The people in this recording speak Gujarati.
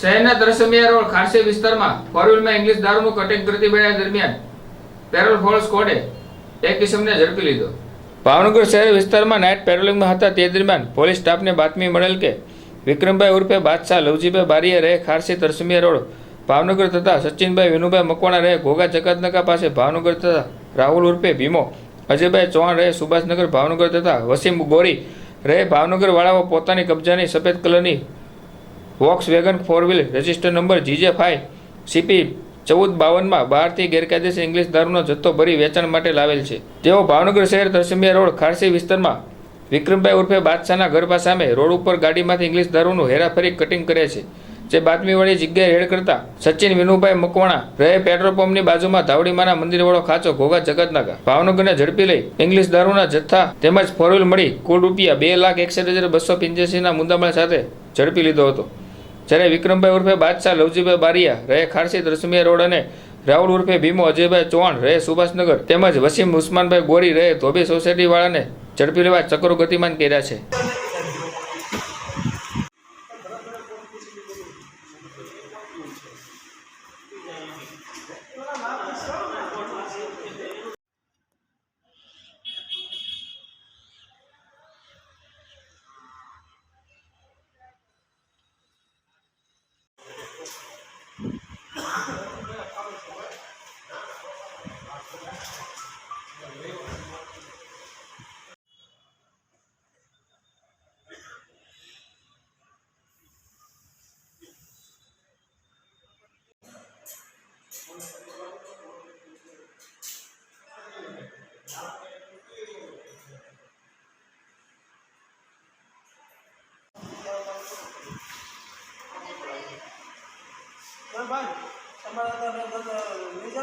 શહેરના તરસમિયા રોડ ખારસી વિસ્તારમાં ફોર વ્હીલમાં ઇંગ્લિશ દારૂનું કટિંગ કરતી વેળા દરમિયાન પેટ્રોલ ફોર્સ સ્કોડે એક કિસમને ઝડપી લીધો। ભાવનગર શહેર વિસ્તારમાં નાઇટ પેટ્રોલિંગમાં હતા તે દરમિયાન પોલીસ સ્ટાફને બાતમી મળેલ કે વિક્રમભાઈ ઉર્ફે બાદશાહ લવજીભાઈ બારીએ રહે ખારસી તરસમિયા રોડ ભાવનગર તથા સચિનભાઈ વિનુભાઈ મકવાણા રહે ઘોઘા જકાતનગર પાસે ભાવનગર તથા રાહુલ ઉર્ફે ભીમો અજયભાઈ ચૌહાણ રહે સુભાષનગર ભાવનગર તથા વસીમ ગોરી રહે ભાવનગર વાળાઓ પોતાની કબજાની સફેદ કલરની Volkswagen four wheel register number GJ5 CP 1452 બહારથી ગેરકાયદેસર ઇંગ્લિશ દારૂનો જથ્થો ભરી વેચાણ માટે લાવેલ છે। તેઓ ભાવનગર શહેર તરસમિયા રોડ ખારસી વિસ્તારમાં વિક્રમભાઈ ઉર્ફે બાદશાહના ઘર સામે રોડ ઉપર ગાડીમાંથી ઇંગ્લિશ દારૂનું હેરાફેરી કટિંગ કરે છે। જે બાતમીવાળી જગ્યાએ રેડ કરતા સચિન વિનુભાઈ મકવાણા રહે પેટ્રોલ પંપની બાજુમાં ધાવડીમાના મંદિરવાળો ખાંચો ઘોઘા જગતનાકા ભાવનગરને ઝડપી લઈ ઇંગ્લિશ દારૂના જથ્થા તેમજ ફોર વ્હીલ મળી કુલ રૂપિયા 2,61,285ના મુદ્દામાલ સાથે ઝડપી લીધો હતો। જ્યારે વિક્રમભાઈ ઉર્ફે બાદશાહ લવજીભાઈ બારિયા રહે ખારસી તરસમિયા રોડ અને રાહુલ ઉર્ફે ભીમો અજયભાઈ ચૌહાણ રહે સુભાષનગર તેમજ વસીમ ઉસ્માનભાઈ ગોરી રહે ધોબી સોસાયટી વાળાને ઝડપી લેવા ચક્રો ગતિમાન કર્યા છે। ભાઈ તમારા